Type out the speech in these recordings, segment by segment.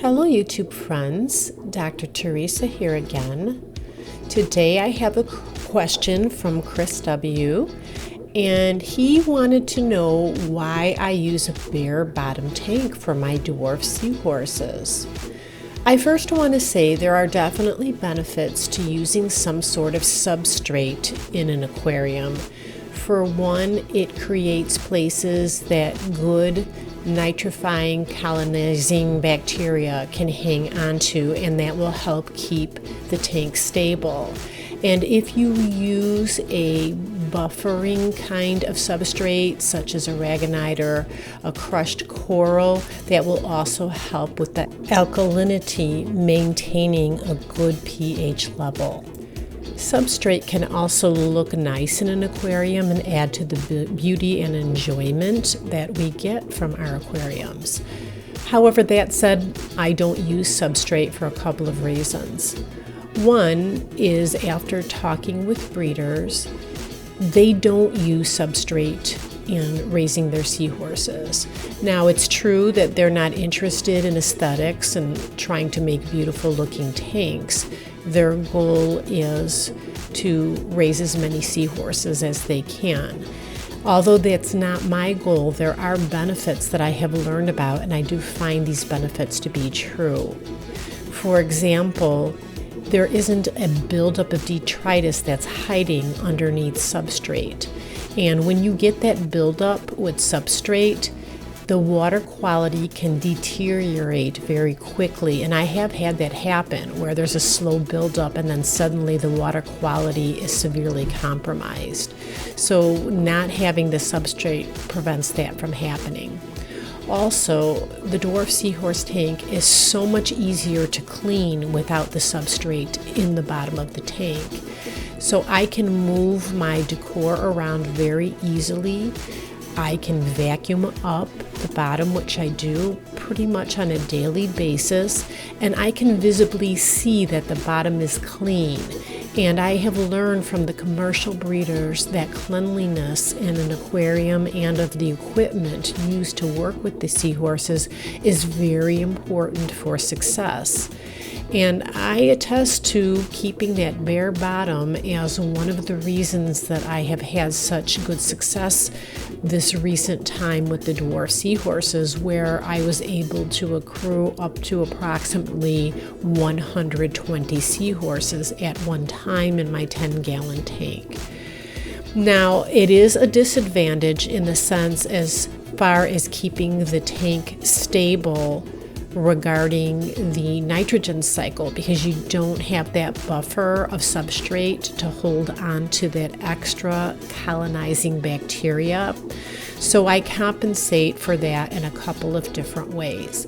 Hello YouTube friends, Dr. Teresa here again. Today I have a question from Chris W. and he wanted to know why I use a bare bottom tank for my dwarf seahorses. I first want to say there are definitely benefits to using some sort of substrate in an aquarium. For one, it creates places that good nitrifying colonizing bacteria can hang onto, and that will help keep the tank stable. And if you use a buffering kind of substrate such as aragonite or a crushed coral, that will also help with the alkalinity, maintaining a good pH level. Substrate can also look nice in an aquarium and add to the beauty and enjoyment that we get from our aquariums. However, that said, I don't use substrate for a couple of reasons. One is, after talking with breeders, they don't use substrate in raising their seahorses. Now, it's true that they're not interested in aesthetics and trying to make beautiful looking tanks. Their goal is to raise as many seahorses as they can. Although that's not my goal, there are benefits that I have learned about, and I do find these benefits to be true. For example, there isn't a buildup of detritus that's hiding underneath substrate. And when you get that buildup with substrate, the water quality can deteriorate very quickly. And I have had that happen, where there's a slow buildup and then suddenly the water quality is severely compromised. So not having the substrate prevents that from happening. Also, the Dwarf Seahorse tank is so much easier to clean without the substrate in the bottom of the tank. So I can move my decor around very easily. I can vacuum up the bottom, which I do pretty much on a daily basis, and I can visibly see that the bottom is clean. And I have learned from the commercial breeders that cleanliness in an aquarium and of the equipment used to work with the seahorses is very important for success. And I attest to keeping that bare bottom as one of the reasons that I have had such good success this recent time with the dwarf seahorses, where I was able to accrue up to approximately 120 seahorses at one time in my 10-gallon tank. Now, it is a disadvantage in the sense as far as keeping the tank stable regarding the nitrogen cycle, because you don't have that buffer of substrate to hold on to that extra colonizing bacteria. So I compensate for that in a couple of different ways.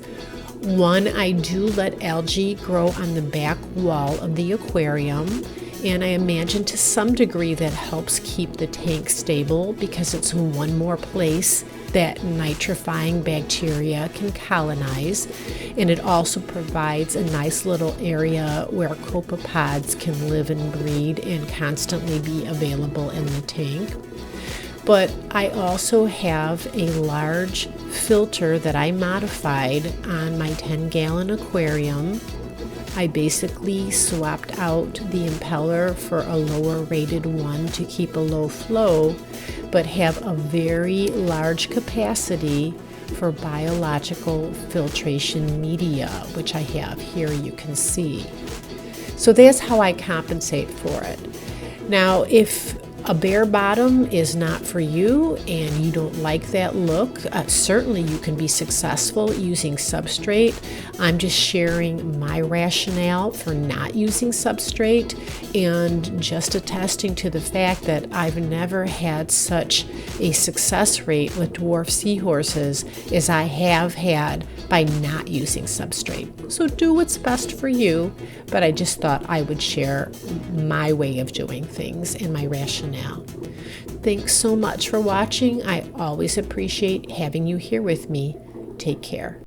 One, I do let algae grow on the back wall of the aquarium, and I imagine to some degree that helps keep the tank stable because it's one more place that nitrifying bacteria can colonize, and it also provides a nice little area where copepods can live and breed and constantly be available in the tank. But I also have a large filter that I modified on my 10-gallon aquarium. I basically swapped out the impeller for a lower rated one to keep a low flow, but have a very large capacity for biological filtration media, which I have here, you can see. So that's how I compensate for it. Now, if a bare bottom is not for you and you don't like that look, certainly you can be successful using substrate. I'm just sharing my rationale for not using substrate and just attesting to the fact that I've never had such a success rate with dwarf seahorses as I have had by not using substrate. So do what's best for you, but I just thought I would share my way of doing things and my rationale. Thanks so much for watching. I always appreciate having you here with me. Take care.